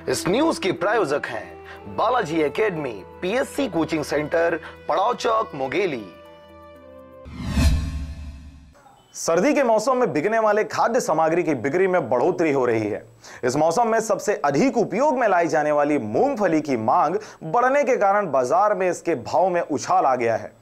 इस न्यूज के प्रायोजक हैं Balaji academy, PSC coaching centre, पड़ाव चौक, मुंगेली। सर्दी के मौसम में बिकने वाले खाद्य सामग्री की बिक्री में बढ़ोतरी हो रही है। इस मौसम में सबसे अधिक उपयोग में लाई जाने वाली मूंगफली की मांग बढ़ने के कारण बाजार में इसके भाव में उछाल आ गया है।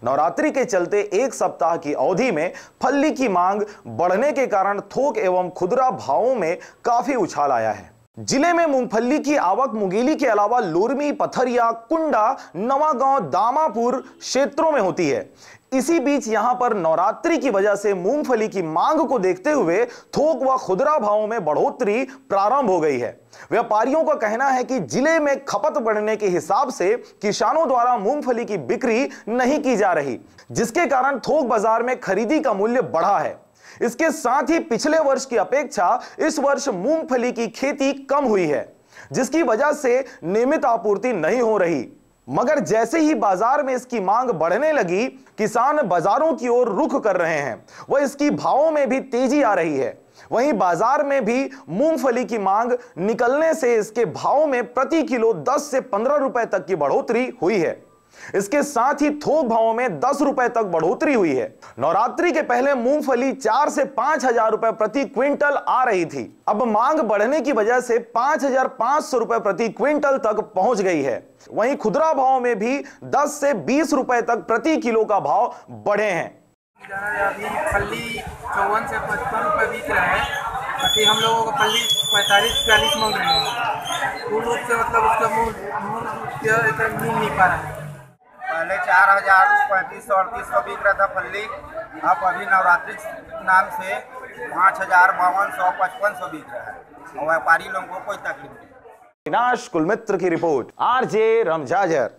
नवरात्रि के चलते एक सप्ताह की अवधि में फली की मांग बढ़ने के कारण थोक एवं खुदरा भावों में काफी उछाल आया है। जिले में मूंगफली की आवक मुंगेली के अलावा लोरमी, पथरिया, कुंडा, नवागांव, दामापुर क्षेत्रों में होती है। इसी बीच यहां पर नवरात्रि की वजह से मूंगफली की मांग को देखते हुए थोक व खुदरा भावों में बढ़ोतरी प्रारंभ हो गई है। व्यापारियों का कहना है कि जिले में खपत बढ़ने के हिसाब से किसानों द्वारा मूंगफली की बिक्री नहीं की जा रही, जिसके कारण थोक बाजार में खरीदी का मूल्य बढ़ा है। इसके साथ ही पिछले वर्ष की अपेक्षा इस वर्ष मूंगफली की खेती कम हुई है, जिसकी वजह से नियमित आपूर्ति नहीं हो रही। मगर जैसे ही बाजार में इसकी मांग बढ़ने लगी, किसान बाजारों की ओर रुख कर रहे हैं व इसकी भावों में भी तेजी आ रही है। वहीं बाजार में भी मूंगफली की मांग निकलने से इसके भाव में प्रति किलो 10 से 15 रुपए तक की बढ़ोतरी हुई है। इसके साथ ही थोक भावों में 10 रुपए तक बढ़ोतरी हुई है। नवरात्रि के पहले मूंगफली 4 से 5,000 रुपए प्रति क्विंटल आ रही थी। अब मांग बढ़ने की वजह से 5,500 रुपए प्रति क्विंटल तक पहुंच गई है। वहीं खुदरा भाव में भी 10 से 20 रुपए तक प्रति किलो का भाव बढ़े हैं। अभी फली 54 से 55 रुपए बिक रहा है, बाकी हम लोगों को फली 45-40 मांग रहे हैं। पूर्ण रूप से मतलब उसका मूल मिल नहीं पा रहा है। पहले 4,000, 3500, 3800 बिक रहा था फली, अब अभी नवरात्रि नाम से 5,000, 5200, 5500 बिक रहा है और व्यापारी लोगों को कोई तकलीफ नहीं। विनाश कुलमित्र की रिपोर्ट, आरजे रमजाजर।